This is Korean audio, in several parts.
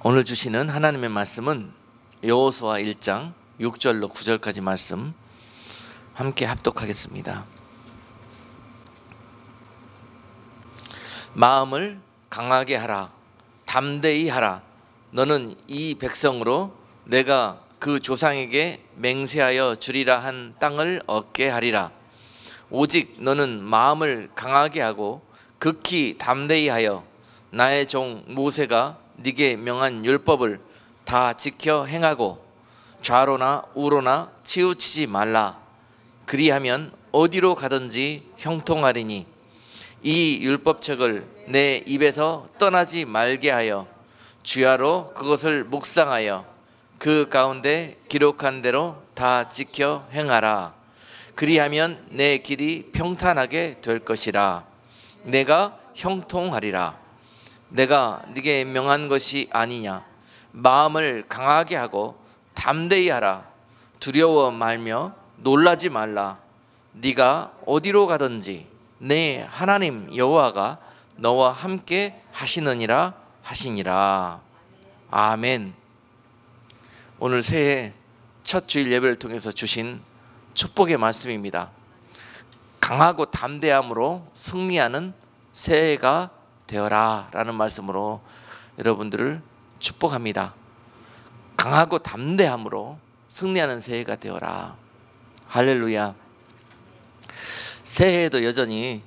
오늘 주시는 하나님의 말씀은 여호수아 1장 6절로 9절까지 말씀 함께 합독하겠습니다. 마음을 강하게 하라, 담대히 하라. 너는 이 백성으로 내가 그 조상에게 맹세하여 주리라 한 땅을 얻게 하리라. 오직 너는 마음을 강하게 하고 극히 담대히 하여 나의 종 모세가 네게 명한 율법을 다 지켜 행하고 좌로나 우로나 치우치지 말라. 그리하면 어디로 가든지 형통하리니 이 율법책을 내 입에서 떠나지 말게 하여 주야로 그것을 묵상하여 그 가운데 기록한 대로 다 지켜 행하라. 그리하면 내 길이 평탄하게 될 것이라. 내가 형통하리라. 내가 네게 명한 것이 아니냐. 마음을 강하게 하고 담대히 하라. 두려워 말며 놀라지 말라. 네가 어디로 가든지 내 하나님 여호와가 너와 함께 하시느니라 하시니라. 아멘. 오늘 새해 첫 주일 예배를 통해서 주신 축복의 말씀입니다. 강하고 담대함으로 승리하는 새해가 되어라 라는 말씀으로 여러분들을 축복합니다. 강하고 담대함으로 승리하는 새해가 되어라. 할렐루야. 새해에도 여전히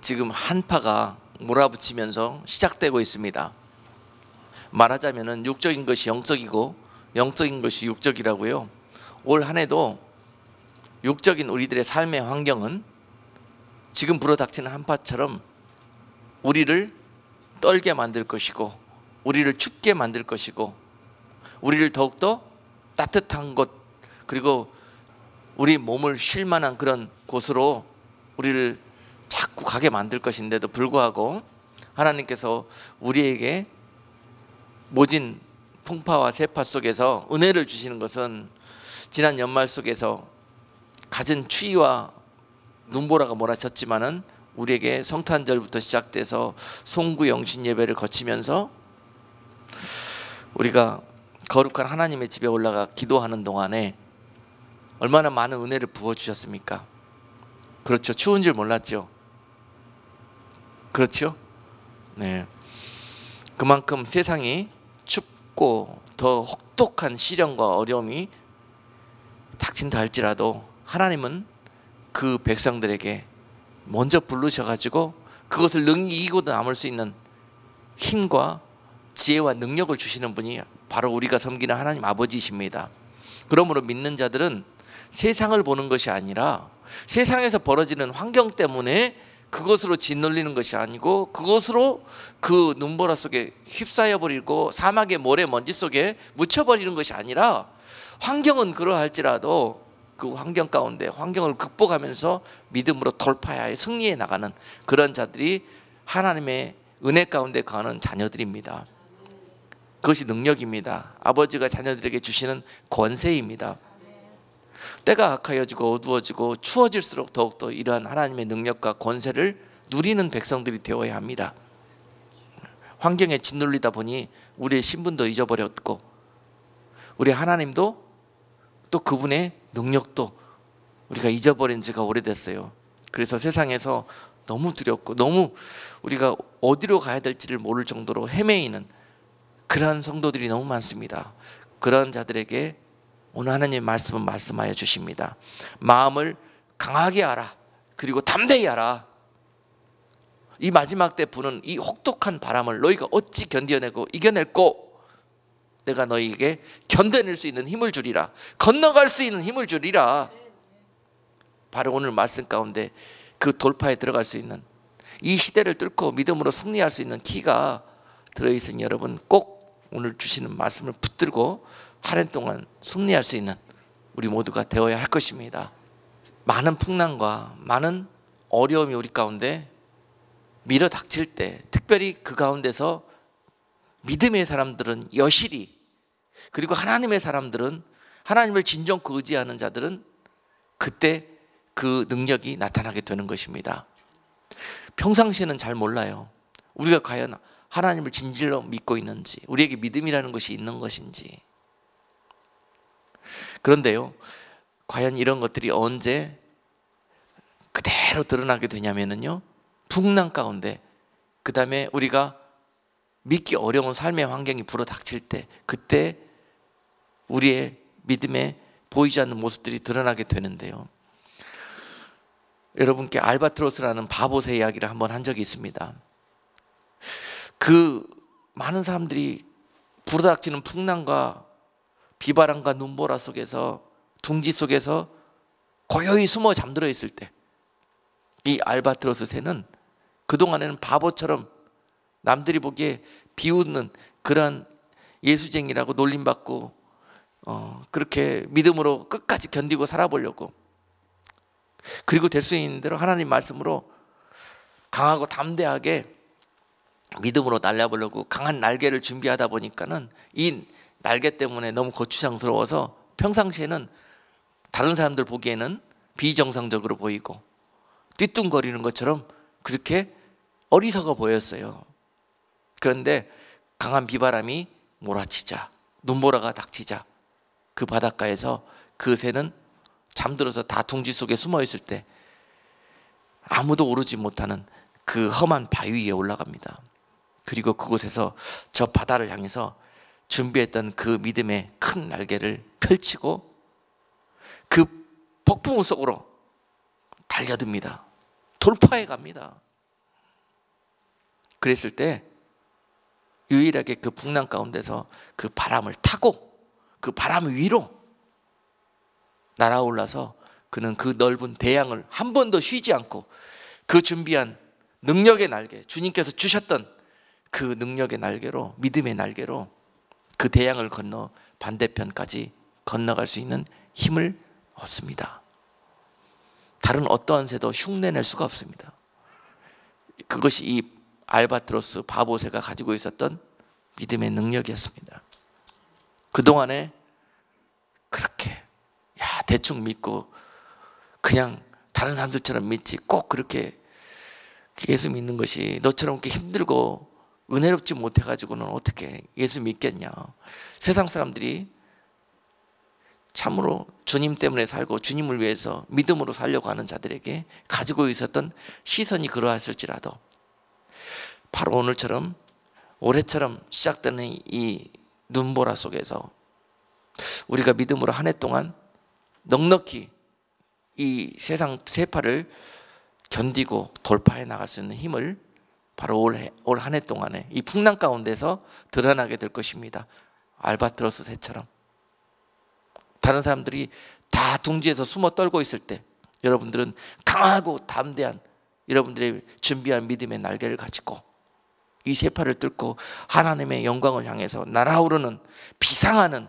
지금 한파가 몰아붙이면서 시작되고 있습니다. 말하자면 육적인 것이 영적이고 영적인 것이 육적이라고요. 올 한 해도 육적인 우리들의 삶의 환경은 지금 불어닥치는 한파처럼 우리를 떨게 만들 것이고 우리를 춥게 만들 것이고 우리를 더욱더 따뜻한 곳, 그리고 우리 몸을 쉴 만한 그런 곳으로 우리를 자꾸 가게 만들 것인데도 불구하고 하나님께서 우리에게 모진 풍파와 세파 속에서 은혜를 주시는 것은 지난 연말 속에서 갖은 추위와 눈보라가 몰아쳤지만은 우리에게 성탄절부터 시작돼서 송구 영신 예배를 거치면서 우리가 거룩한 하나님의 집에 올라가 기도하는 동안에 얼마나 많은 은혜를 부어주셨습니까? 그렇죠. 추운 줄 몰랐죠. 그렇죠? 네. 그만큼 세상이 춥고 더 혹독한 시련과 어려움이 닥친다 할지라도 하나님은 그 백성들에게 먼저 부르셔가지고 그것을 능히 이기고 남을 수 있는 힘과 지혜와 능력을 주시는 분이 바로 우리가 섬기는 하나님 아버지이십니다. 그러므로 믿는 자들은 세상을 보는 것이 아니라 세상에서 벌어지는 환경 때문에 그것으로 짓눌리는 것이 아니고 그것으로 그 눈보라 속에 휩싸여 버리고 사막의 모래먼지 속에 묻혀버리는 것이 아니라 환경은 그러할지라도 그 환경 가운데 환경을 극복하면서 믿음으로 돌파하여 승리해 나가는 그런 자들이 하나님의 은혜 가운데 거하는 자녀들입니다. 그것이 능력입니다. 아버지가 자녀들에게 주시는 권세입니다. 때가 악하여지고 어두워지고 추워질수록 더욱더 이러한 하나님의 능력과 권세를 누리는 백성들이 되어야 합니다. 환경에 짓눌리다 보니 우리의 신분도 잊어버렸고 우리 하나님도 또 그분의 능력도 우리가 잊어버린 지가 오래됐어요. 그래서 세상에서 너무 두렵고 너무 우리가 어디로 가야 될지를 모를 정도로 헤매이는 그러한 성도들이 너무 많습니다. 그런 자들에게 오늘 하나님의 말씀은 말씀하여 주십니다. 마음을 강하게 하라. 그리고 담대히 하라. 이 마지막 때 부는 이 혹독한 바람을 너희가 어찌 견뎌내고 이겨낼꼬? 내가 너희에게 견뎌낼 수 있는 힘을 주리라. 건너갈 수 있는 힘을 주리라. 바로 오늘 말씀 가운데 그 돌파에 들어갈 수 있는, 이 시대를 뚫고 믿음으로 승리할 수 있는 키가 들어있으니 여러분 꼭 오늘 주시는 말씀을 붙들고 한 해 동안 승리할 수 있는 우리 모두가 되어야 할 것입니다. 많은 풍랑과 많은 어려움이 우리 가운데 밀어 닥칠 때, 특별히 그 가운데서 믿음의 사람들은 여실히, 그리고 하나님의 사람들은, 하나님을 진정코 의지하는 자들은 그때 그 능력이 나타나게 되는 것입니다. 평상시에는 잘 몰라요. 우리가 과연 하나님을 진실로 믿고 있는지, 우리에게 믿음이라는 것이 있는 것인지. 그런데요, 과연 이런 것들이 언제 그대로 드러나게 되냐면요, 풍랑 가운데, 그 다음에 우리가 믿기 어려운 삶의 환경이 불어닥칠 때, 그때 우리의 믿음에 보이지 않는 모습들이 드러나게 되는데요, 여러분께 알바트로스라는 바보새 이야기를 한번 한 적이 있습니다. 그 많은 사람들이 불어닥치는 풍랑과 비바람과 눈보라 속에서, 둥지 속에서 고요히 숨어 잠들어 있을 때, 이 알바트로스 새는 그동안에는 바보처럼 남들이 보기에 비웃는 그런 예수쟁이라고 놀림받고 그렇게 믿음으로 끝까지 견디고 살아보려고, 그리고 될 수 있는 대로 하나님 말씀으로 강하고 담대하게 믿음으로 날려보려고 강한 날개를 준비하다 보니까는 이 날개 때문에 너무 거추장스러워서 평상시에는 다른 사람들 보기에는 비정상적으로 보이고 띠뚱거리는 것처럼 그렇게 어리석어 보였어요. 그런데 강한 비바람이 몰아치자, 눈보라가 닥치자, 그 바닷가에서 그 새는 잠들어서 다 둥지 속에 숨어 있을 때 아무도 오르지 못하는 그 험한 바위 위에 올라갑니다. 그리고 그곳에서 저 바다를 향해서 준비했던 그 믿음의 큰 날개를 펼치고 그 폭풍우 속으로 달려듭니다. 돌파해 갑니다. 그랬을 때 유일하게 그 풍랑 가운데서 그 바람을 타고 그 바람 위로 날아올라서 그는 그 넓은 대양을 한 번도 쉬지 않고 그 준비한 능력의 날개, 주님께서 주셨던 그 능력의 날개로, 믿음의 날개로 그 대양을 건너 반대편까지 건너갈 수 있는 힘을 얻습니다. 다른 어떠한 새도 흉내낼 수가 없습니다. 그것이 이 알바트로스 바보새가 가지고 있었던 믿음의 능력이었습니다. 그동안에 그렇게 대충 믿고 그냥 다른 사람들처럼 믿지, 꼭 그렇게 예수 믿는 것이 너처럼 그렇게 힘들고 은혜롭지 못해가지고는 어떻게 예수 믿겠냐. 세상 사람들이 참으로 주님 때문에 살고 주님을 위해서 믿음으로 살려고 하는 자들에게 가지고 있었던 시선이 그러했을지라도 바로 오늘처럼 올해처럼 시작되는 이 눈보라 속에서 우리가 믿음으로 한 해 동안 넉넉히 이 세상 세파를 견디고 돌파해 나갈 수 있는 힘을 바로 올 한 해 동안에 이 풍랑 가운데서 드러나게 될 것입니다. 알바트로스 새처럼 다른 사람들이 다 둥지에서 숨어 떨고 있을 때 여러분들은 강하고 담대한 여러분들의 준비한 믿음의 날개를 가지고 이 세파를 뚫고 하나님의 영광을 향해서 날아오르는 비상하는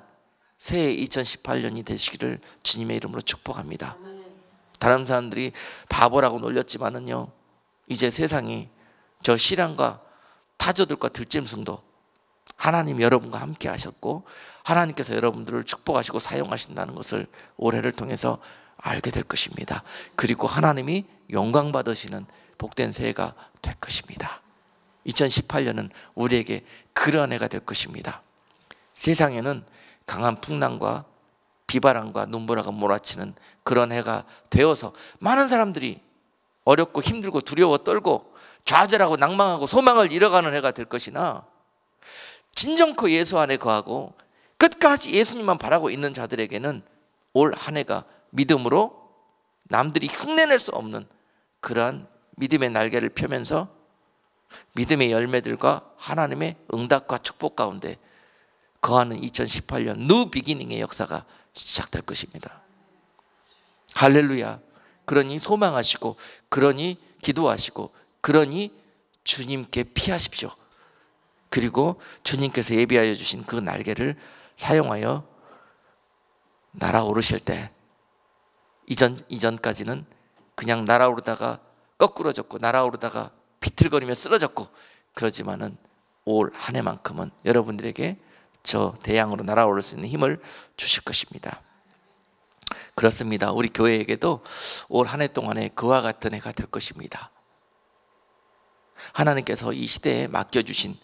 새해 2018년이 되시기를 주님의 이름으로 축복합니다. 다른 사람들이 바보라고 놀렸지만은요, 이제 세상이 저 시련과 타조들과 들짐승도 하나님 여러분과 함께 하셨고 하나님께서 여러분들을 축복하시고 사용하신다는 것을 올해를 통해서 알게 될 것입니다. 그리고 하나님이 영광 받으시는 복된 새해가 될 것입니다. 2018년은 우리에게 그런 해가 될 것입니다. 세상에는 강한 풍랑과 비바람과 눈보라가 몰아치는 그런 해가 되어서 많은 사람들이 어렵고 힘들고 두려워 떨고 좌절하고 낭망하고 소망을 잃어가는 해가 될 것이나 진정코 예수 안에 거하고 끝까지 예수님만 바라고 있는 자들에게는 올 한 해가 믿음으로 남들이 흉내낼 수 없는 그러한 믿음의 날개를 펴면서 믿음의 열매들과 하나님의 응답과 축복 가운데 거하는 2018년 뉴 비기닝의 역사가 시작될 것입니다. 할렐루야. 그러니 소망하시고 그러니 기도하시고 그러니 주님께 피하십시오. 그리고 주님께서 예비하여 주신 그 날개를 사용하여 날아오르실 때 이전까지는 그냥 날아오르다가 거꾸러졌고 날아오르다가 비틀거리며 쓰러졌고 그러지만은 올 한 해만큼은 여러분들에게 저 대양으로 날아오를 수 있는 힘을 주실 것입니다. 그렇습니다. 우리 교회에게도 올 한 해 동안에 그와 같은 해가 될 것입니다. 하나님께서 이 시대에 맡겨주신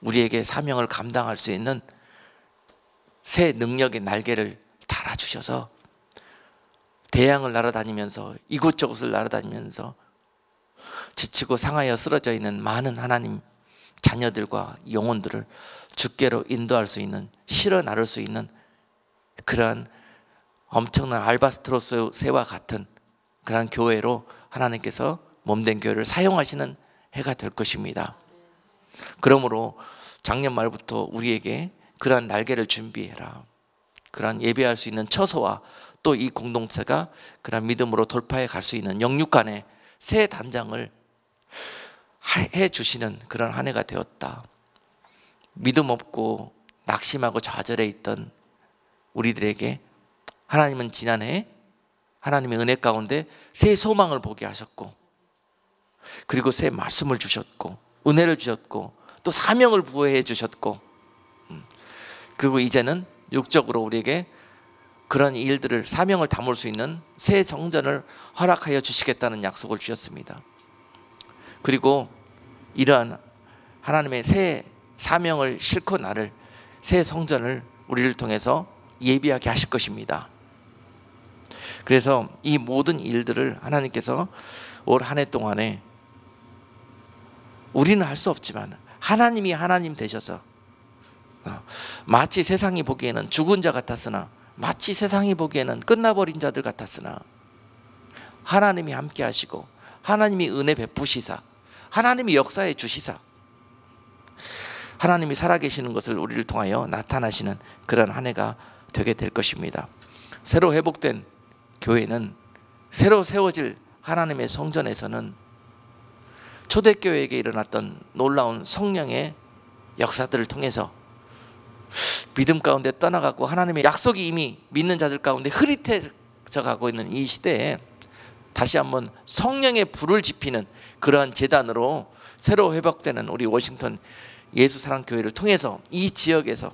우리에게 사명을 감당할 수 있는 새 능력의 날개를 달아주셔서 대양을 날아다니면서 이곳저곳을 날아다니면서 지치고 상하여 쓰러져 있는 많은 하나님 자녀들과 영혼들을 주께로 인도할 수 있는, 실어 나를 수 있는 그러한 엄청난 알바스트로스 새와 같은 그러한 교회로 하나님께서 몸된 교회를 사용하시는 해가 될 것입니다. 그러므로 작년 말부터 우리에게 그러한 날개를 준비해라, 그러한 예배할 수 있는 처소와 또 이 공동체가 그러한 믿음으로 돌파해 갈 수 있는 영육간의 새 단장을 해 주시는 그런 한 해가 되었다. 믿음 없고 낙심하고 좌절해 있던 우리들에게 하나님은 지난해 하나님의 은혜 가운데 새 소망을 보게 하셨고, 그리고 새 말씀을 주셨고, 은혜를 주셨고, 또 사명을 부여해 주셨고, 그리고 이제는 육적으로 우리에게 그런 일들을, 사명을 담을 수 있는 새 성전을 허락하여 주시겠다는 약속을 주셨습니다. 그리고 이러한 하나님의 새 사명을 싣고 나를 새 성전을 우리를 통해서 예비하게 하실 것입니다. 그래서 이 모든 일들을 하나님께서 올 한 해 동안에 우리는 할 수 없지만 하나님이 하나님 되셔서, 마치 세상이 보기에는 죽은 자 같았으나, 마치 세상이 보기에는 끝나버린 자들 같았으나, 하나님이 함께 하시고 하나님이 은혜 베푸시사, 하나님이 역사해 주시사, 하나님이 살아계시는 것을 우리를 통하여 나타나시는 그런 한 해가 되게 될 것입니다. 새로 회복된 교회는, 새로 세워질 하나님의 성전에서는 초대교회에게 일어났던 놀라운 성령의 역사들을 통해서 믿음 가운데 떠나가고 하나님의 약속이 이미 믿는 자들 가운데 흐릿해져 가고 있는 이 시대에 다시 한번 성령의 불을 지피는 그러한 제단으로 새로 회복되는 우리 워싱턴 예수사랑교회를 통해서 이 지역에서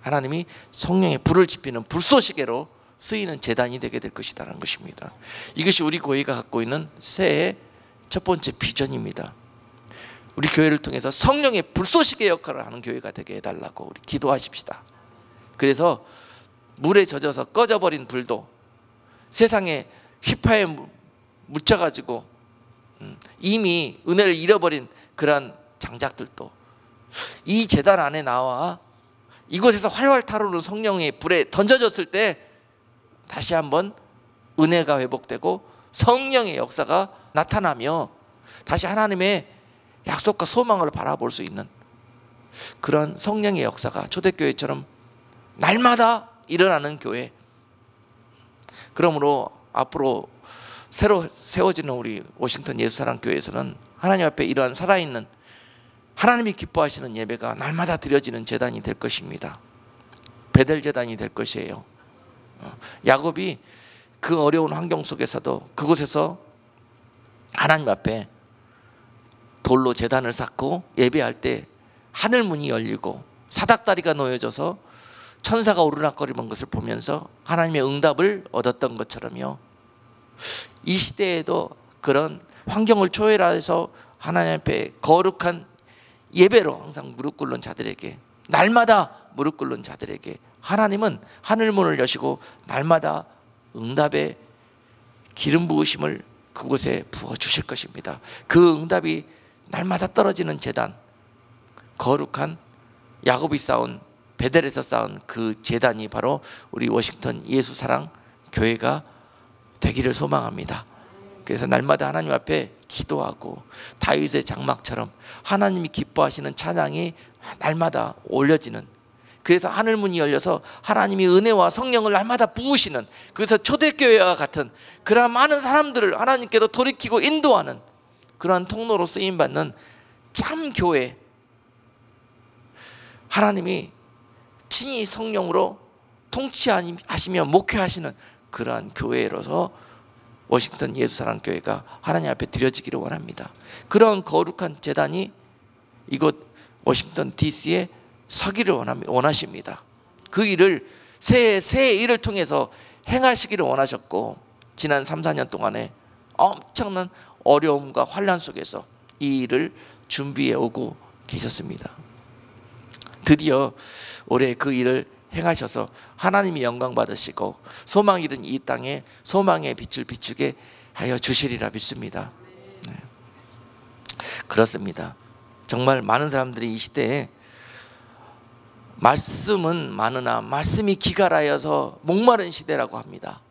하나님이 성령의 불을 지피는 불쏘시개로 쓰이는 제단이 되게 될 것이라는 것입니다. 이것이 우리 교회가 갖고 있는 새해의 첫 번째 비전입니다. 우리 교회를 통해서 성령의 불쏘시개 역할을 하는 교회가 되게 해달라고 우리 기도하십시다. 그래서 물에 젖어서 꺼져버린 불도, 세상에 휘파에 묻혀가지고 이미 은혜를 잃어버린 그러한 장작들도 이 제단 안에 나와 이곳에서 활활 타오르는 성령의 불에 던져졌을 때 다시 한번 은혜가 회복되고 성령의 역사가 나타나며 다시 하나님의 약속과 소망을 바라볼 수 있는 그런 성령의 역사가 초대교회처럼 날마다 일어나는 교회. 그러므로 앞으로 새로 세워지는 우리 워싱턴 예수사랑교회에서는 하나님 앞에 이러한 살아있는 하나님이 기뻐하시는 예배가 날마다 드려지는 제단이 될 것입니다. 베델 제단이 될 것이에요. 야곱이 그 어려운 환경 속에서도 그곳에서 하나님 앞에 돌로 제단을 쌓고 예배할 때 하늘 문이 열리고 사닥다리가 놓여져서 천사가 오르락거리는 것을 보면서 하나님의 응답을 얻었던 것처럼요, 이 시대에도 그런 환경을 초월해서 하나님 앞에 거룩한 예배로 항상 무릎 꿇는 자들에게, 날마다 무릎 꿇는 자들에게 하나님은 하늘문을 여시고 날마다 응답의 기름 부으심을 그곳에 부어주실 것입니다. 그 응답이 날마다 떨어지는 제단, 거룩한 야곱이 쌓은, 베델에서 쌓은 그 제단이 바로 우리 워싱턴 예수사랑 교회가 되기를 소망합니다. 그래서 날마다 하나님 앞에 기도하고 다윗의 장막처럼 하나님이 기뻐하시는 찬양이 날마다 올려지는, 그래서 하늘문이 열려서 하나님이 은혜와 성령을 날마다 부으시는, 그래서 초대교회와 같은 그러한 많은 사람들을 하나님께로 돌이키고 인도하는 그러한 통로로 쓰임받는 참 교회, 하나님이 친히 성령으로 통치하시며 목회하시는 그러한 교회로서 워싱턴 예수사랑교회가 하나님 앞에 드려지기를 원합니다. 그런 거룩한 제단이 이곳 워싱턴 DC에 서기를 원하십니다. 그 일을 새 일을 통해서 행하시기를 원하셨고, 지난 3, 4년 동안에 엄청난 어려움과 환난 속에서 이 일을 준비해 오고 계셨습니다. 드디어 올해 그 일을 행하셔서 하나님이 영광 받으시고 소망 잃은 이 땅에 소망의 빛을 비추게 하여 주시리라 믿습니다. 네. 그렇습니다. 정말 많은 사람들이 이 시대에 말씀은 많으나 말씀이 기갈하여서 목마른 시대라고 합니다.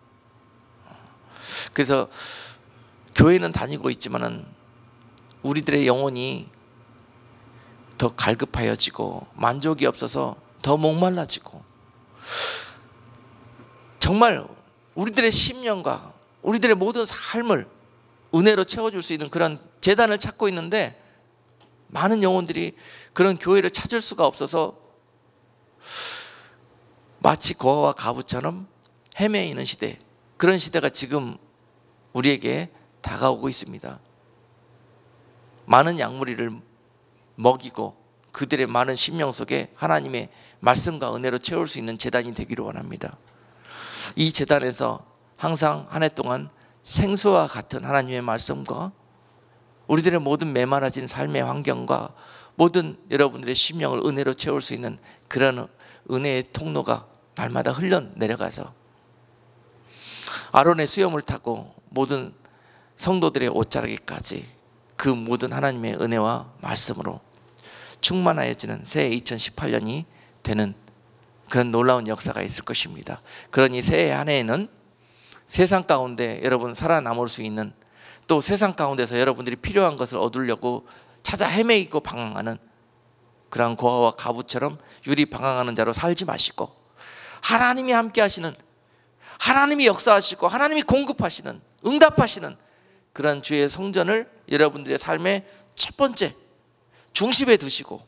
그래서 교회는 다니고 있지만은 우리들의 영혼이 더 갈급하여지고 만족이 없어서 더 목말라지고, 정말 우리들의 심령과 우리들의 모든 삶을 은혜로 채워줄 수 있는 그런 제단을 찾고 있는데 많은 영혼들이 그런 교회를 찾을 수가 없어서 마치 고아와 가부처럼 헤매이는 시대, 그런 시대가 지금 우리에게 다가오고 있습니다. 많은 양무리를 먹이고 그들의 많은 심령 속에 하나님의 말씀과 은혜로 채울 수 있는 제단이 되기를 원합니다. 이 제단에서 항상 한 해 동안 생수와 같은 하나님의 말씀과 우리들의 모든 메마라진 삶의 환경과 모든 여러분들의 심령을 은혜로 채울 수 있는 그런 은혜의 통로가 날마다 흘러내려가서 아론의 수염을 타고 모든 성도들의 옷자락에까지 그 모든 하나님의 은혜와 말씀으로 충만하여지는 새해 2018년이 되는 그런 놀라운 역사가 있을 것입니다. 그러니 새해 한 해에는 세상 가운데 여러분 살아남을 수 있는, 또 세상 가운데서 여러분들이 필요한 것을 얻으려고 찾아 헤매이고 방황하는 그런 고아와 가부처럼 유리방황하는 자로 살지 마시고, 하나님이 함께 하시는, 하나님이 역사하시고 하나님이 공급하시는, 응답하시는 그런 주의 성전을 여러분들의 삶의 첫 번째 중심에 두시고,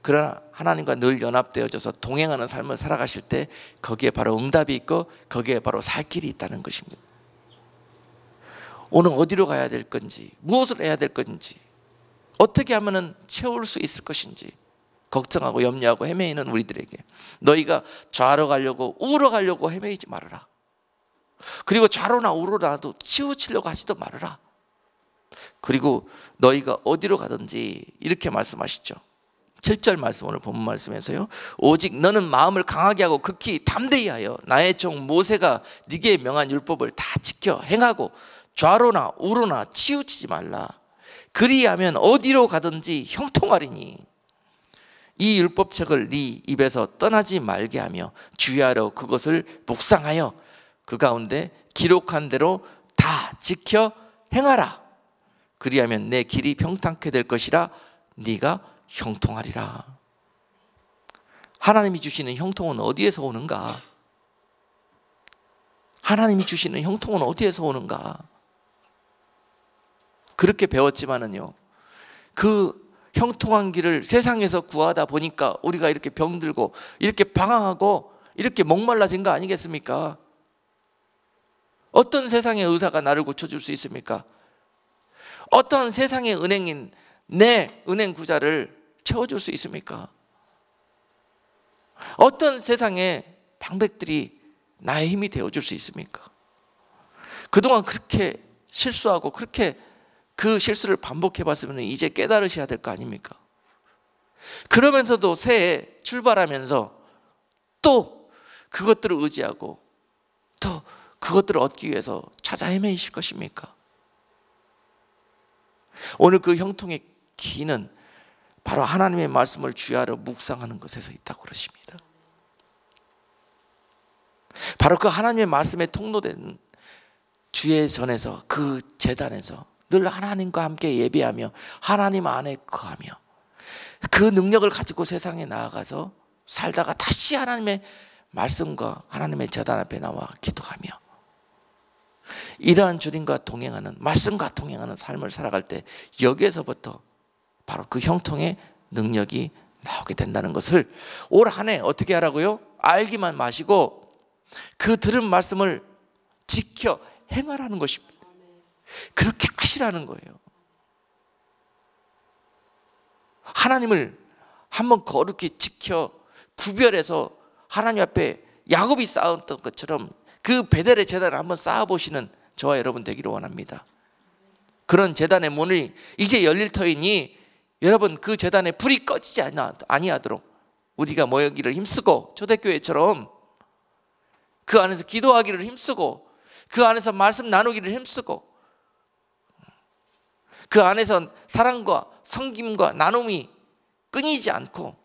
그러나 하나님과 늘 연합되어져서 동행하는 삶을 살아가실 때 거기에 바로 응답이 있고 거기에 바로 살 길이 있다는 것입니다. 오늘 어디로 가야 될 건지, 무엇을 해야 될 건지, 어떻게 하면 채울 수 있을 것인지 걱정하고 염려하고 헤매이는 우리들에게, 너희가 좌로 가려고 우로 가려고 헤매이지 말아라. 그리고 좌로나 우로라도 치우치려고 하지도 말아라. 그리고 너희가 어디로 가든지 이렇게 말씀하시죠. 7절 말씀, 오늘 본문 말씀에서요, 오직 너는 마음을 강하게 하고 극히 담대히 하여 나의 종 모세가 네게 명한 율법을 다 지켜 행하고 좌로나 우로나 치우치지 말라. 그리하면 어디로 가든지 형통하리니 이 율법책을 네 입에서 떠나지 말게 하며 주의하러 그것을 묵상하여 그 가운데 기록한 대로 다 지켜 행하라. 그리하면 내 길이 평탄케 될 것이라 네가 형통하리라. 하나님이 주시는 형통은 어디에서 오는가? 하나님이 주시는 형통은 어디에서 오는가? 그렇게 배웠지만은요, 그 형통한 길을 세상에서 구하다 보니까 우리가 이렇게 병들고 이렇게 방황하고 이렇게 목말라진 거 아니겠습니까? 어떤 세상의 의사가 나를 고쳐줄 수 있습니까? 어떤 세상의 은행인 내 은행 구자를 채워줄 수 있습니까? 어떤 세상의 방백들이 나의 힘이 되어줄 수 있습니까? 그동안 그렇게 실수하고 그렇게 그 실수를 반복해봤으면 이제 깨달으셔야 될 거 아닙니까? 그러면서도 새해 출발하면서 또 그것들을 의지하고 또 그것들을 얻기 위해서 찾아 헤매이실 것입니까? 오늘 그 형통의 기는 바로 하나님의 말씀을 주야로 묵상하는 것에서 있다고 그러십니다. 바로 그 하나님의 말씀에 통로된 주의 전에서, 그 제단에서 늘 하나님과 함께 예배하며 하나님 안에 거하며 그 능력을 가지고 세상에 나아가서 살다가 다시 하나님의 말씀과 하나님의 제단 앞에 나와 기도하며 이러한 주님과 동행하는, 말씀과 동행하는 삶을 살아갈 때 여기에서부터 바로 그 형통의 능력이 나오게 된다는 것을 올 한 해 어떻게 하라고요? 알기만 마시고 그 들은 말씀을 지켜 행하라는 것입니다. 그렇게 하시라는 거예요. 하나님을 한번 거룩히 지켜 구별해서 하나님 앞에 야곱이 쌓았던 것처럼 그 베델의 제단을 한번 쌓아보시는 저와 여러분 되기를 원합니다. 그런 제단의 문이 이제 열릴 터이니 여러분, 그 제단에 불이 꺼지지 아니하도록 우리가 모여기를 힘쓰고, 초대교회처럼 그 안에서 기도하기를 힘쓰고, 그 안에서 말씀 나누기를 힘쓰고, 그 안에서 사랑과 섬김과 나눔이 끊이지 않고,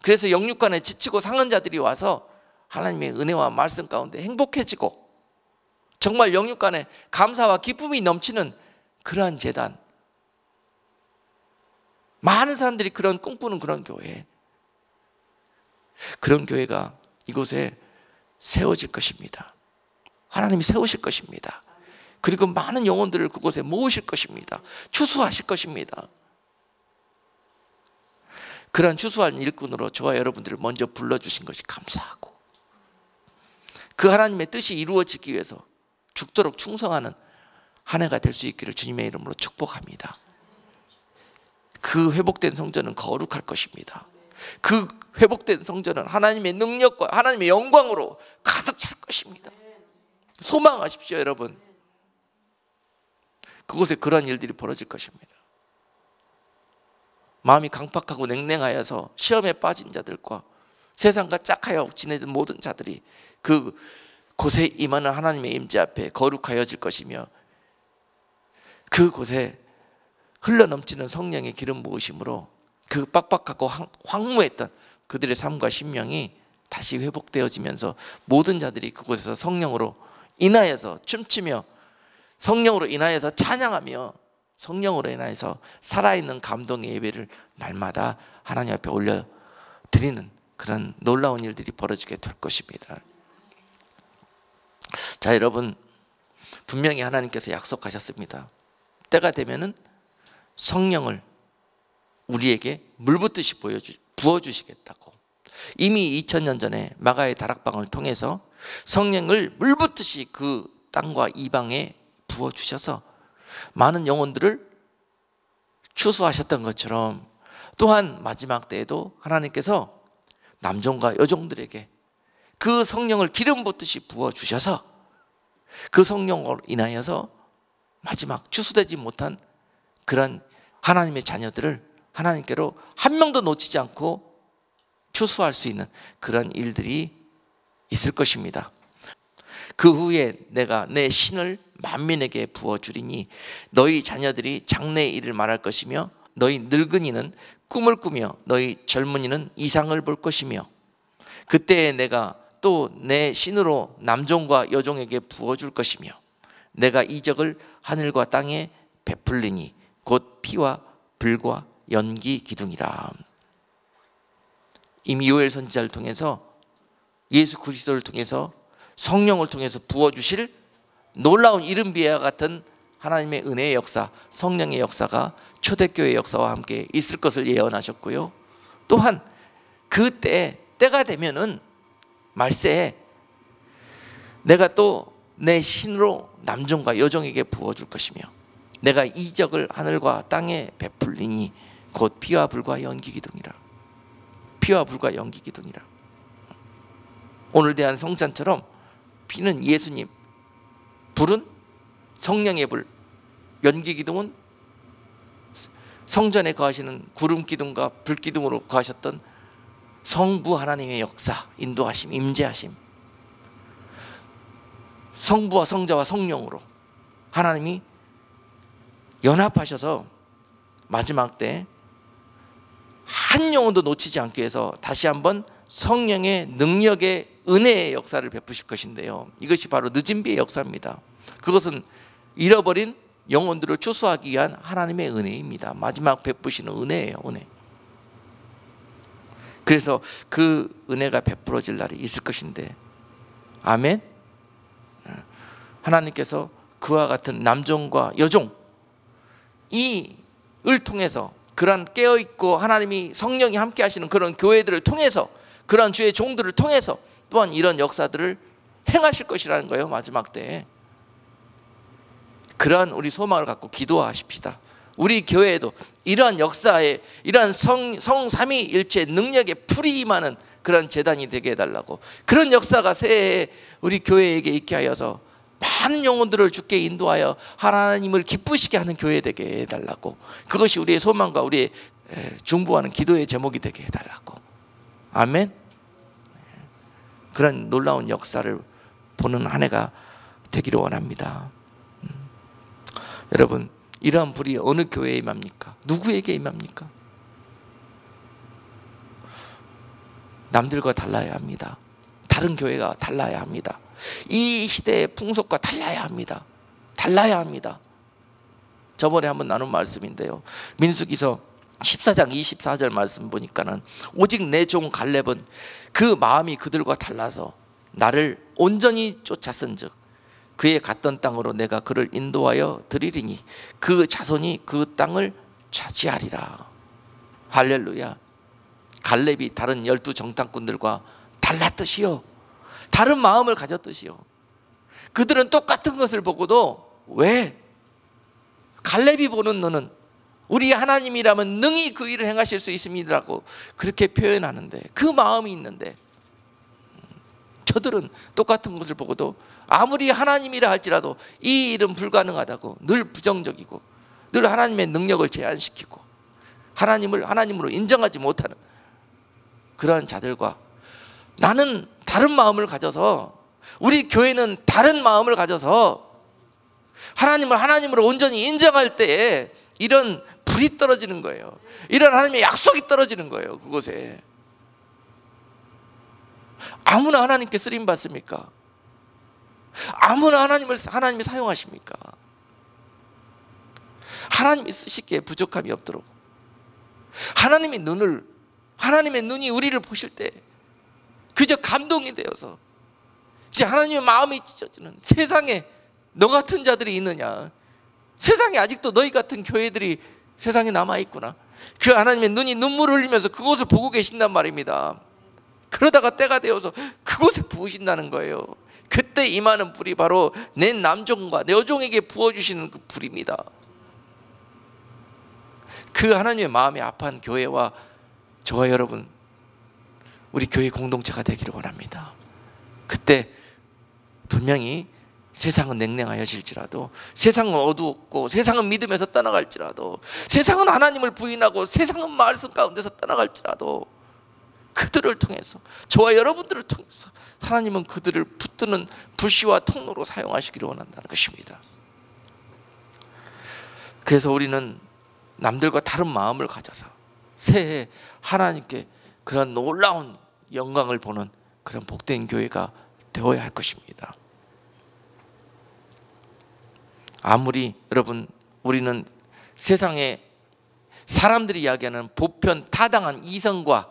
그래서 영육간에 지치고 상한 자들이 와서 하나님의 은혜와 말씀 가운데 행복해지고, 정말 영육간에 감사와 기쁨이 넘치는 그러한 제단, 많은 사람들이 그런 꿈꾸는 그런 교회, 그런 교회가 이곳에 세워질 것입니다. 하나님이 세우실 것입니다. 그리고 많은 영혼들을 그곳에 모으실 것입니다. 추수하실 것입니다. 그러한 추수할 일꾼으로 저와 여러분들을 먼저 불러주신 것이 감사하고, 그 하나님의 뜻이 이루어지기 위해서 죽도록 충성하는 한 해가 될 수 있기를 주님의 이름으로 축복합니다. 그 회복된 성전은 거룩할 것입니다. 그 회복된 성전은 하나님의 능력과 하나님의 영광으로 가득 찰 것입니다. 소망하십시오, 여러분. 그곳에 그러한 일들이 벌어질 것입니다. 마음이 강팍하고 냉랭하여서 시험에 빠진 자들과 세상과 짝하여 지내던 모든 자들이 그 곳에 임하는 하나님의 임재 앞에 거룩하여질 것이며, 그곳에 흘러넘치는 성령의 기름 부으심으로 그 빡빡하고 황무했던 그들의 삶과 심령이 다시 회복되어지면서 모든 자들이 그곳에서 성령으로 인하여서 춤추며, 성령으로 인하여서 찬양하며, 성령으로 인하여서 살아있는 감동의 예배를 날마다 하나님 앞에 올려드리는 그런 놀라운 일들이 벌어지게 될 것입니다. 자, 여러분, 분명히 하나님께서 약속하셨습니다. 때가 되면은 성령을 우리에게 물붓듯이 부어주시겠다고. 이미 2000년 전에 마가의 다락방을 통해서 성령을 물붓듯이 그 땅과 이방에 부어주셔서 많은 영혼들을 추수하셨던 것처럼, 또한 마지막 때에도 하나님께서 남종과 여종들에게 그 성령을 기름 붓듯이 부어주셔서 그 성령으로 인하여서 마지막 추수되지 못한 그런 하나님의 자녀들을 하나님께로 한 명도 놓치지 않고 추수할 수 있는 그런 일들이 있을 것입니다. 그 후에 내가 내 신을 만민에게 부어주리니 너희 자녀들이 장래의 일을 말할 것이며, 너희 늙은이는 꿈을 꾸며 너희 젊은이는 이상을 볼 것이며, 그때에 내가 또 내 신으로 남종과 여종에게 부어줄 것이며, 내가 이적을 하늘과 땅에 베풀리니 곧 피와 불과 연기 기둥이라. 이미 요엘 선지자를 통해서, 예수 그리스도를 통해서, 성령을 통해서 부어주실 놀라운 이른비와 같은 하나님의 은혜의 역사, 성령의 역사가 초대교회의 역사와 함께 있을 것을 예언하셨고요. 또한 그때 때가 되면은 말세에 내가 또 내 신으로 남종과 여종에게 부어줄 것이며, 내가 이적을 하늘과 땅에 베풀리니 곧 피와 불과 연기 기둥이라. 피와 불과 연기 기둥이라. 오늘 대한 성찬처럼 피는 예수님, 불은 성령의 불, 연기 기둥은 성전에 거하시는 구름 기둥과 불 기둥으로 거하셨던 성부 하나님의 역사, 인도하심, 임재하심, 성부와 성자와 성령으로 하나님이 연합하셔서 마지막 때 한 영혼도 놓치지 않기 위해서 다시 한번 성령의 능력의 은혜의 역사를 베푸실 것인데요, 이것이 바로 늦은 비의 역사입니다. 그것은 잃어버린 영혼들을 추수하기 위한 하나님의 은혜입니다. 마지막 베푸시는 은혜예요, 은혜. 그래서 그 은혜가 베풀어질 날이 있을 것인데, 아멘. 하나님께서 그와 같은 남종과 여종 이을 통해서, 그런 깨어있고 하나님이 성령이 함께 하시는 그런 교회들을 통해서, 그런 주의 종들을 통해서 또한 이런 역사들을 행하실 것이라는 거예요, 마지막 때에. 그러한 우리 소망을 갖고 기도하십시다. 우리 교회에도 이러한 역사에, 이러한 성삼위일체 능력의 풀이 임하는 그런 재단이 되게 해달라고, 그런 역사가 새해에 우리 교회에게 있게 하여서 많은 영혼들을 주께 인도하여 하나님을 기쁘시게 하는 교회 되게 해달라고, 그것이 우리의 소망과 우리의 중보하는 기도의 제목이 되게 해달라고. 아멘. 그런 놀라운 역사를 보는 한 해가 되기를 원합니다. 여러분, 이러한 불이 어느 교회에 임합니까? 누구에게 임합니까? 남들과 달라야 합니다. 다른 교회가 달라야 합니다. 이 시대의 풍속과 달라야 합니다. 달라야 합니다. 저번에 한번 나눈 말씀인데요, 민수기서 14장 24절 말씀 보니까는 오직 내 종 갈렙은 그 마음이 그들과 달라서 나를 온전히 쫓았은즉 그의 갔던 땅으로 내가 그를 인도하여 드리리니 그 자손이 그 땅을 차지하리라. 할렐루야. 갈렙이 다른 12 정탐꾼들과 달랐듯이요, 다른 마음을 가졌듯이요, 그들은 똑같은 것을 보고도 왜 갈렙이 보는 눈은 우리 하나님이라면 능히 그 일을 행하실 수 있습니다라고 그렇게 표현하는데, 그 마음이 있는데, 저들은 똑같은 것을 보고도 아무리 하나님이라 할지라도 이 일은 불가능하다고 늘 부정적이고 늘 하나님의 능력을 제한시키고 하나님을 하나님으로 인정하지 못하는 그러한 자들과, 나는 다른 마음을 가져서, 우리 교회는 다른 마음을 가져서 하나님을 하나님으로 온전히 인정할 때에 이런 불이 떨어지는 거예요. 이런 하나님의 약속이 떨어지는 거예요. 그곳에 아무나 하나님께 쓰임 받습니까? 아무나 하나님이 사용하십니까? 하나님이 쓰시기에 부족함이 없도록 하나님의 눈이 우리를 보실 때 그저 감동이 되어서, 이제 하나님의 마음이 찢어지는, 세상에 너 같은 자들이 있느냐, 세상에 아직도 너희 같은 교회들이 세상에 남아있구나, 그 하나님의 눈이 눈물을 흘리면서 그곳을 보고 계신단 말입니다. 그러다가 때가 되어서 그곳에 부으신다는 거예요. 그때 임하는 불이 바로 내 남종과 내 여종에게 부어주시는 그 불입니다. 그 하나님의 마음이 아파한 교회와 저와 여러분, 우리 교회 공동체가 되기를 원합니다. 그때 분명히 세상은 냉랭하여질지라도, 세상은 어두웠고 세상은 믿음에서 떠나갈지라도, 세상은 하나님을 부인하고 세상은 말씀 가운데서 떠나갈지라도, 그들을 통해서, 저와 여러분들을 통해서 하나님은 그들을 붙드는 불씨와 통로로 사용하시기를 원한다는 것입니다. 그래서 우리는 남들과 다른 마음을 가져서 새해 하나님께 그런 놀라운 영광을 보는 그런 복된 교회가 되어야 할 것입니다. 아무리 여러분, 우리는 세상에 사람들이 이야기하는 보편 타당한 이성과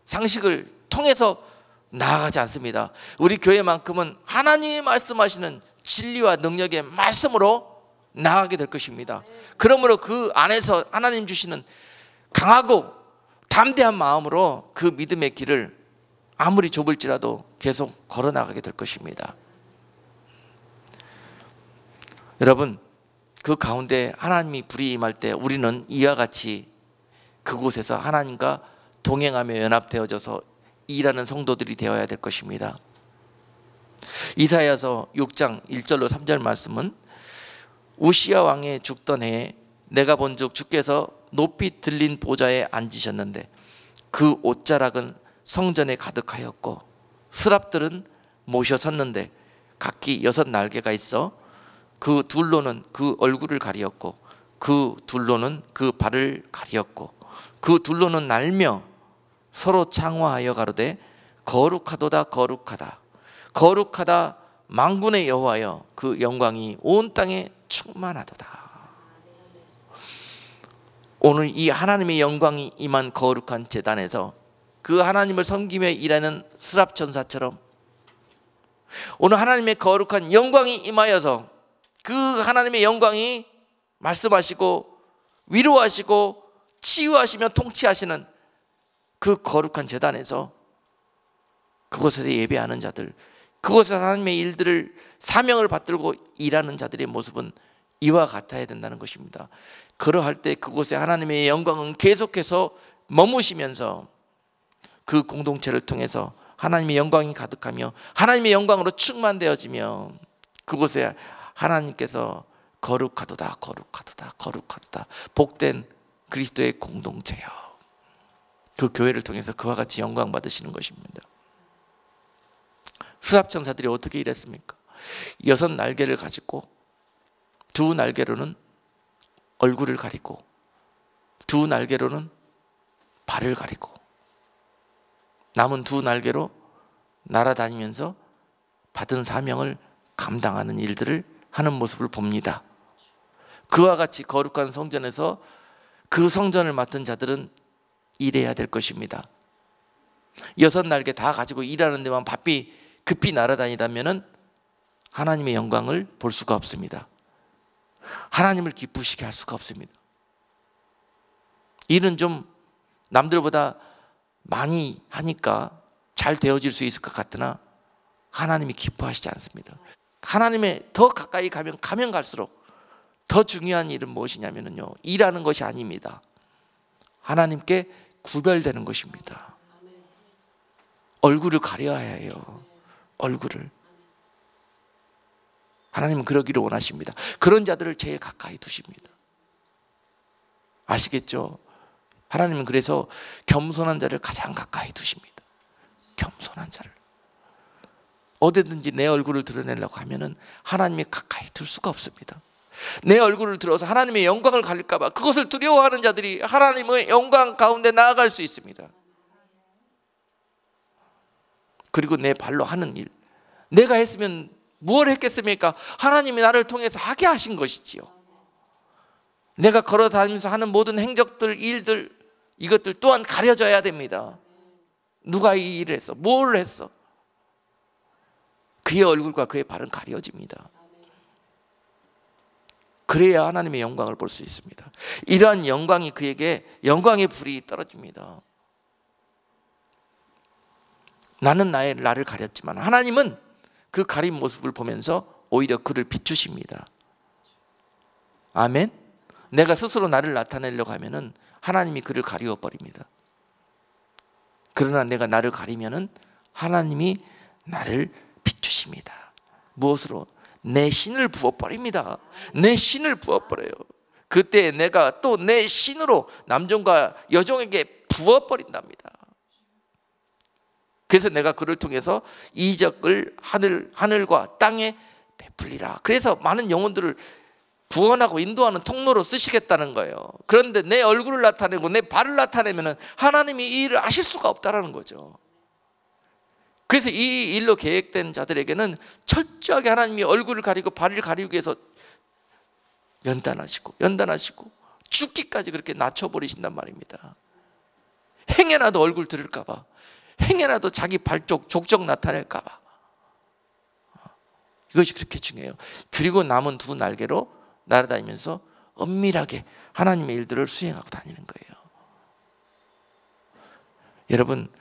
상식을 통해서 나아가지 않습니다. 우리 교회만큼은 하나님이 말씀하시는 진리와 능력의 말씀으로 나아가게 될 것입니다. 그러므로 그 안에서 하나님 주시는 강하고 담대한 마음으로 그 믿음의 길을 아무리 좁을지라도 계속 걸어나가게 될 것입니다. 여러분, 그 가운데 하나님이 불이 임할 때 우리는 이와 같이 그곳에서 하나님과 동행하며 연합되어져서 일하는 성도들이 되어야 될 것입니다. 이사야서 6장 1절로 3절 말씀은 우시야 왕의 죽던 해에 내가 본즉 주께서 높이 들린 보좌에 앉으셨는데 그 옷자락은 성전에 가득하였고 스랍들은 모셔 섰는데 각기 6 날개가 있어 그 둘로는 그 얼굴을 가리었고 그 둘로는 그 발을 가리었고 그 둘로는 날며 서로 창화하여 가로되 거룩하도다 거룩하다 거룩하다 만군의 여호와여 그 영광이 온 땅에 충만하도다. 오늘 이 하나님의 영광이 임한 거룩한 제단에서 그 하나님을 섬기며 일하는 스랍 천사처럼 오늘 하나님의 거룩한 영광이 임하여서 그 하나님의 영광이 말씀하시고 위로하시고 치유하시며 통치하시는 그 거룩한 제단에서 그곳에서 예배하는 자들, 그곳에서 하나님의 일들을 사명을 받들고 일하는 자들의 모습은 이와 같아야 된다는 것입니다. 그러할 때 그곳에 하나님의 영광은 계속해서 머무시면서 그 공동체를 통해서 하나님의 영광이 가득하며 하나님의 영광으로 충만되어지며 그곳에 하나님께서 거룩하도다 거룩하도다 거룩하도다 복된 그리스도의 공동체요. 그 교회를 통해서 그와 같이 영광 받으시는 것입니다. 수합천사들이 어떻게 일했습니까? 6 날개를 가지고 2 날개로는 얼굴을 가리고 2 날개로는 발을 가리고 남은 2 날개로 날아다니면서 받은 사명을 감당하는 일들을 하는 모습을 봅니다. 그와 같이 거룩한 성전에서 그 성전을 맡은 자들은 일해야 될 것입니다. 6 날개 다 가지고 일하는 데만 급히 날아다니다면 하나님의 영광을 볼 수가 없습니다. 하나님을 기쁘시게 할 수가 없습니다. 일은 좀 남들보다 많이 하니까 잘 되어질 수 있을 것 같으나 하나님이 기뻐하시지 않습니다. 하나님의 더 가까이 가면 갈수록 더 중요한 일은 무엇이냐면요, 일하는 것이 아닙니다. 하나님께 구별되는 것입니다. 얼굴을 가려야 해요. 얼굴을. 하나님은 그러기를 원하십니다. 그런 자들을 제일 가까이 두십니다. 아시겠죠? 하나님은 그래서 겸손한 자를 가장 가까이 두십니다. 겸손한 자를. 어디든지 내 얼굴을 드러내려고 하면은 하나님이 가까이 둘 수가 없습니다. 내 얼굴을 들어서 하나님의 영광을 가릴까 봐 그것을 두려워하는 자들이 하나님의 영광 가운데 나아갈 수 있습니다. 그리고 내 발로 하는 일, 내가 했으면 무엇을 했겠습니까? 하나님이 나를 통해서 하게 하신 것이지요. 내가 걸어다니면서 하는 모든 행적들, 일들, 이것들 또한 가려져야 됩니다. 누가 이 일을 했어? 뭘 했어? 그의 얼굴과 그의 발은 가려집니다. 그래야 하나님의 영광을 볼 수 있습니다. 이러한 영광이 그에게 영광의 불이 떨어집니다. 나는 나를 가렸지만 하나님은 그 가린 모습을 보면서 오히려 그를 비추십니다. 아멘. 내가 스스로 나를 나타내려고 하면은 하나님이 그를 가리워 버립니다. 그러나 내가 나를 가리면은 하나님이 나를 비추십니다. 무엇으로? 내 신을 부어버립니다. 내 신을 부어버려요. 그때 내가 또 내 신으로 남종과 여종에게 부어버린답니다. 그래서 내가 그를 통해서 이적을 하늘과 땅에 베풀리라. 그래서 많은 영혼들을 구원하고 인도하는 통로로 쓰시겠다는 거예요. 그런데 내 얼굴을 나타내고 내 발을 나타내면 하나님이 이 일을 하실 수가 없다는 거죠. 그래서 이 일로 계획된 자들에게는 철저하게 하나님이 얼굴을 가리고 발을 가리기 위해서 연단하시고 죽기까지 그렇게 낮춰버리신단 말입니다. 행여나도 얼굴 들을까 봐, 행여나도 자기 발쪽 족적 나타낼까 봐. 이것이 그렇게 중요해요. 그리고 남은 2 날개로 날아다니면서 엄밀하게 하나님의 일들을 수행하고 다니는 거예요. 여러분,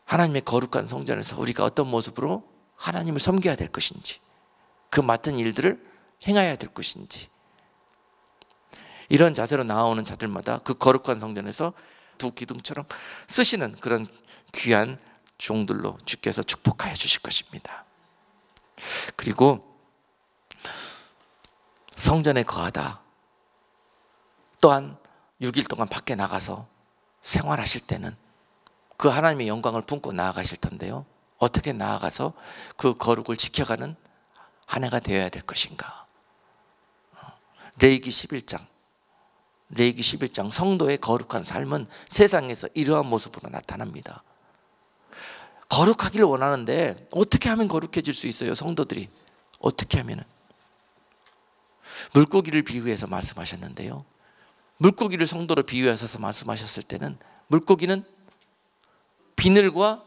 하나님의 거룩한 성전에서 우리가 어떤 모습으로 하나님을 섬겨야 될 것인지, 그 맡은 일들을 행해야 될 것인지, 이런 자세로 나오는 자들마다 그 거룩한 성전에서 2 기둥처럼 쓰시는 그런 귀한 종들로 주께서 축복하여 주실 것입니다. 그리고 성전에 거하다 또한 6일 동안 밖에 나가서 생활하실 때는 그 하나님의 영광을 품고 나아가실 텐데요, 어떻게 나아가서 그 거룩을 지켜가는 한 해가 되어야 될 것인가? 레위기 11장 성도의 거룩한 삶은 세상에서 이러한 모습으로 나타납니다. 거룩하기를 원하는데 어떻게 하면 거룩해질 수 있어요? 성도들이 어떻게 하면은? 물고기를 비유해서 말씀하셨는데요, 물고기를 성도로 비유하셔서 말씀하셨을 때는 물고기는 비늘과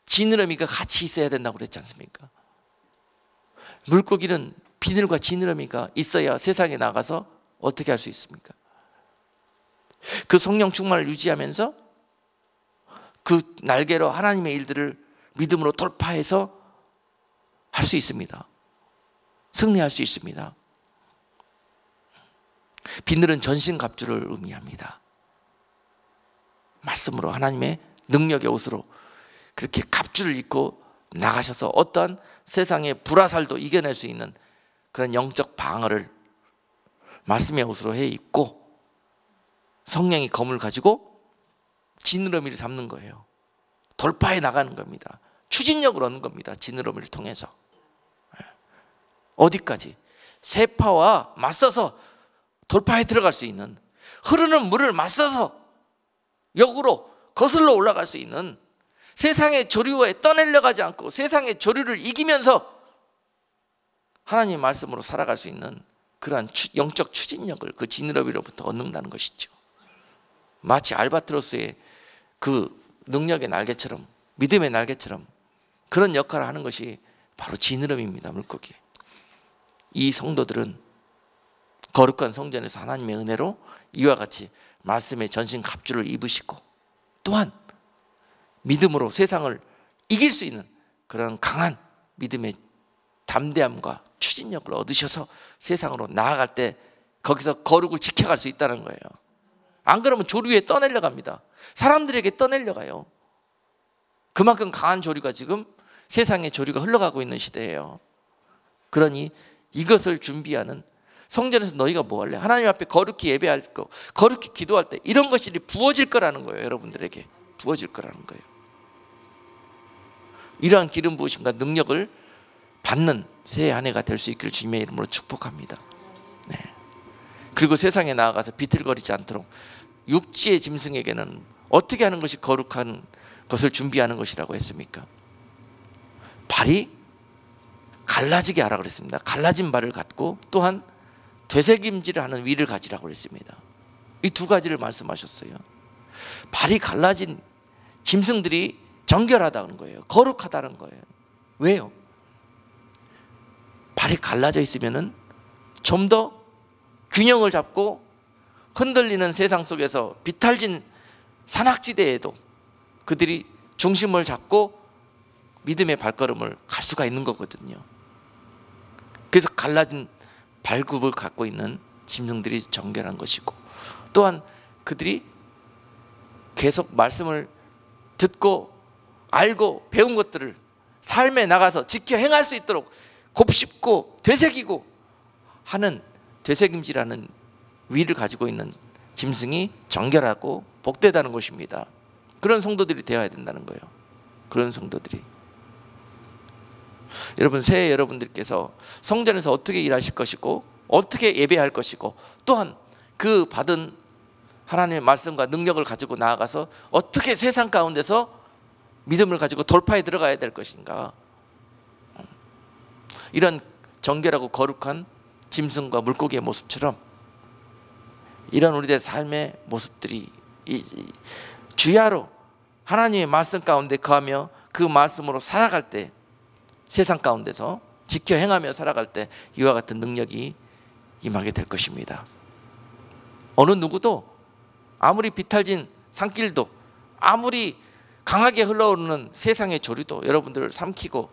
지느러미가 같이 있어야 된다고 그랬지 않습니까? 물고기는 비늘과 지느러미가 있어야 세상에 나가서 어떻게 할 수 있습니까? 그 성령 충만을 유지하면서 그 날개로 하나님의 일들을 믿음으로 돌파해서 할 수 있습니다. 승리할 수 있습니다. 비늘은 전신갑주를 의미합니다. 말씀으로 하나님의 능력의 옷으로 그렇게 갑주를 입고 나가셔서 어떠한 세상의 불화살도 이겨낼 수 있는 그런 영적 방어를 말씀의 옷으로 해 입고 성령이 검을 가지고 지느러미를 잡는 거예요. 돌파해 나가는 겁니다. 추진력을 얻는 겁니다. 지느러미를 통해서. 어디까지? 세파와 맞서서 돌파해 들어갈 수 있는, 흐르는 물을 맞서서 역으로 거슬러 올라갈 수 있는, 세상의 조류에 떠내려 가지 않고 세상의 조류를 이기면서 하나님의 말씀으로 살아갈 수 있는 그러한 영적 추진력을 그 지느러미로부터 얻는다는 것이죠. 마치 알바트로스의 그 능력의 날개처럼, 믿음의 날개처럼 그런 역할을 하는 것이 바로 지느러미입니다. 물고기. 이 성도들은 거룩한 성전에서 하나님의 은혜로 이와 같이 말씀의 전신 갑주를 입으시고, 또한 믿음으로 세상을 이길 수 있는 그런 강한 믿음의 담대함과 추진력을 얻으셔서 세상으로 나아갈 때 거기서 거룩을 지켜갈 수 있다는 거예요. 안 그러면 조류에 떠내려 갑니다. 사람들에게 떠내려 가요. 그만큼 강한 조류가 지금 세상의 조류가 흘러가고 있는 시대예요. 그러니 이것을 준비하는, 성전에서 너희가 뭐 할래? 하나님 앞에 거룩히 예배할 거, 거룩히 기도할 때 이런 것들이 부어질 거라는 거예요. 여러분들에게 부어질 거라는 거예요. 이러한 기름 부으심과 능력을 받는 새해 한 해가 될 수 있기를 주님의 이름으로 축복합니다. 네. 그리고 세상에 나아가서 비틀거리지 않도록 육지의 짐승에게는 어떻게 하는 것이 거룩한 것을 준비하는 것이라고 했습니까? 발이 갈라지게 하라 그랬습니다. 갈라진 발을 갖고 또한 되새김질을 하는 위를 가지라고 그랬습니다. 이 두 가지를 말씀하셨어요. 발이 갈라진 짐승들이 정결하다는 거예요. 거룩하다는 거예요. 왜요? 발이 갈라져 있으면은 좀 더 균형을 잡고 흔들리는 세상 속에서 비탈진 산악지대에도 그들이 중심을 잡고 믿음의 발걸음을 갈 수가 있는 거거든요. 그래서 갈라진 발굽을 갖고 있는 짐승들이 정결한 것이고, 또한 그들이 계속 말씀을 듣고 알고 배운 것들을 삶에 나가서 지켜 행할 수 있도록 곱씹고 되새기고 하는 되새김질하는 위를 가지고 있는 짐승이 정결하고 복되다는 것입니다. 그런 성도들이 되어야 된다는 거예요. 그런 성도들이. 여러분, 새해 여러분들께서 성전에서 어떻게 일하실 것이고 어떻게 예배할 것이고, 또한 그 받은 하나님의 말씀과 능력을 가지고 나아가서 어떻게 세상 가운데서 믿음을 가지고 돌파해 들어가야 될 것인가, 이런 정결하고 거룩한 짐승과 물고기의 모습처럼 이런 우리들의 삶의 모습들이 주야로 하나님의 말씀 가운데 거하며 그 말씀으로 살아갈 때, 세상 가운데서 지켜 행하며 살아갈 때 이와 같은 능력이 임하게 될 것입니다. 어느 누구도 아무리 비탈진 산길도, 아무리 강하게 흘러오르는 세상의 조류도 여러분들을 삼키고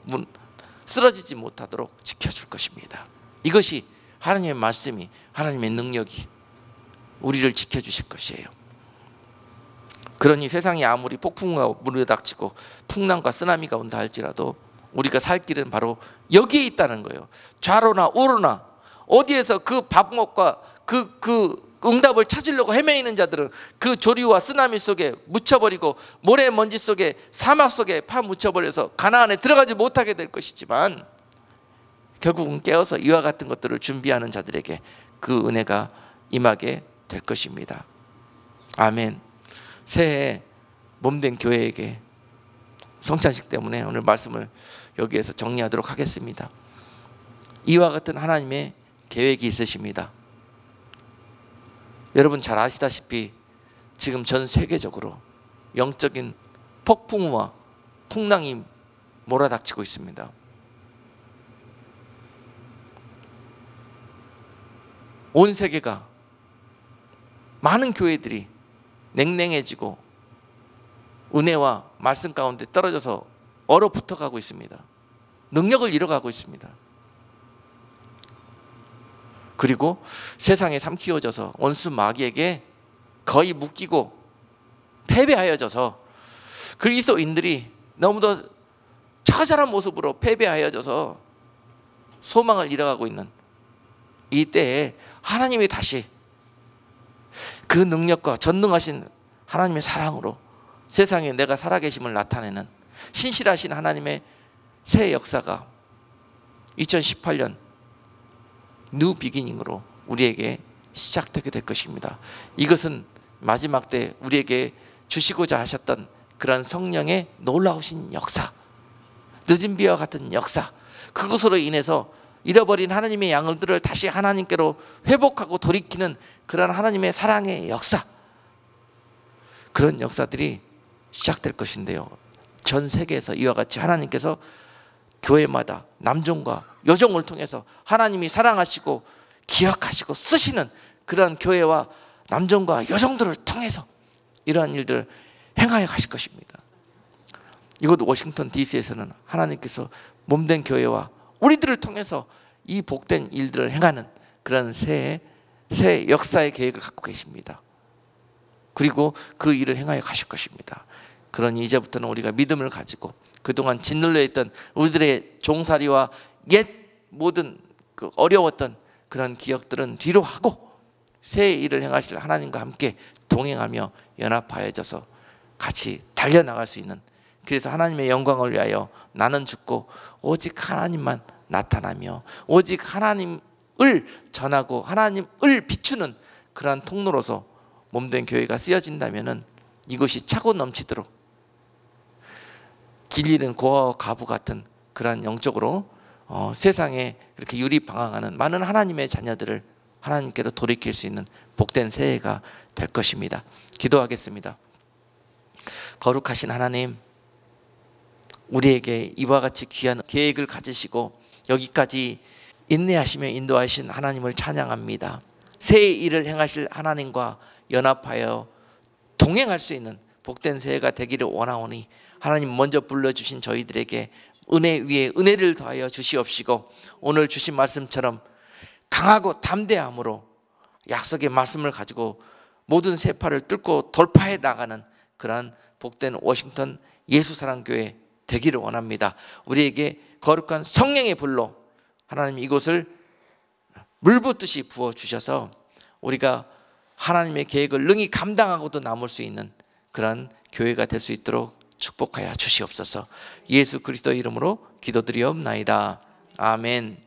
쓰러지지 못하도록 지켜줄 것입니다. 이것이 하나님의 말씀이, 하나님의 능력이 우리를 지켜주실 것이에요. 그러니 세상이 아무리 폭풍과 물에 닥치고 풍랑과 쓰나미가 온다 할지라도 우리가 살 길은 바로 여기에 있다는 거예요. 좌로나 우로나 어디에서 그 방법과 그 응답을 찾으려고 헤매이는 자들은 그 조류와 쓰나미 속에 묻혀버리고 모래먼지 속에 사막 속에 파묻혀버려서 가나안에 들어가지 못하게 될 것이지만, 결국은 깨어서 이와 같은 것들을 준비하는 자들에게 그 은혜가 임하게 될 것입니다. 아멘. 새해 몸된 교회에게 성찬식 때문에 오늘 말씀을 여기에서 정리하도록 하겠습니다. 이와 같은 하나님의 계획이 있으십니다. 여러분 잘 아시다시피 지금 전 세계적으로 영적인 폭풍우와 풍랑이 몰아닥치고 있습니다. 온 세계가, 많은 교회들이 냉랭해지고 은혜와 말씀 가운데 떨어져서 얼어붙어가고 있습니다. 능력을 잃어가고 있습니다. 그리고 세상에 삼키워져서 원수 마귀에게 거의 묶이고 패배하여져서 그리스도인들이 너무도 처절한 모습으로 패배하여져서 소망을 잃어가고 있는 이 때에 하나님이 다시 그 능력과 전능하신 하나님의 사랑으로 세상에 내가 살아계심을 나타내는 신실하신 하나님의 새 역사가 2018년 뉴 비기닝으로 우리에게 시작되게 될 것입니다. 이것은 마지막 때 우리에게 주시고자 하셨던 그런 성령의 놀라우신 역사, 늦은 비와 같은 역사, 그것으로 인해서 잃어버린 하나님의 양들을 다시 하나님께로 회복하고 돌이키는 그런 하나님의 사랑의 역사, 그런 역사들이 시작될 것인데요, 전 세계에서 이와 같이 하나님께서 교회마다 남종과 여종을 통해서 하나님이 사랑하시고 기억하시고 쓰시는 그런 교회와 남종과 여종들을 통해서 이러한 일들을 행하여 가실 것입니다. 이곳 워싱턴 DC에서는 하나님께서 몸된 교회와 우리들을 통해서 이 복된 일들을 행하는 그런 새 역사의 계획을 갖고 계십니다. 그리고 그 일을 행하여 가실 것입니다. 그러니 이제부터는 우리가 믿음을 가지고 그동안 짓눌려 있던 우리들의 종살이와 옛 모든 그 어려웠던 그런 기억들은 뒤로 하고 새 일을 행하실 하나님과 함께 동행하며 연합하여져서 같이 달려나갈 수 있는, 그래서 하나님의 영광을 위하여 나는 죽고 오직 하나님만 나타나며 오직 하나님을 전하고 하나님을 비추는 그러한 통로로서 몸된 교회가 쓰여진다면 이것이 차고 넘치도록 길 잃은 고아와 과부 같은 그러한 영적으로 세상에 그렇게 유리방황하는 많은 하나님의 자녀들을 하나님께로 돌이킬 수 있는 복된 새해가 될 것입니다. 기도하겠습니다. 거룩하신 하나님, 우리에게 이와 같이 귀한 계획을 가지시고 여기까지 인내하시며 인도하신 하나님을 찬양합니다. 새 일을 행하실 하나님과 연합하여 동행할 수 있는 복된 새해가 되기를 원하오니 하나님 먼저 불러주신 저희들에게 은혜 위에 은혜를 더하여 주시옵시고 오늘 주신 말씀처럼 강하고 담대함으로 약속의 말씀을 가지고 모든 세파를 뚫고 돌파해 나가는 그러한 복된 워싱턴 예수사랑교회 되기를 원합니다. 우리에게 거룩한 성령의 불로 하나님 이곳을 물붓듯이 부어주셔서 우리가 하나님의 계획을 능히 감당하고도 남을 수 있는 그런 교회가 될 수 있도록 축복하여 주시옵소서. 예수 그리스도의 이름으로 기도드리옵나이다. 아멘.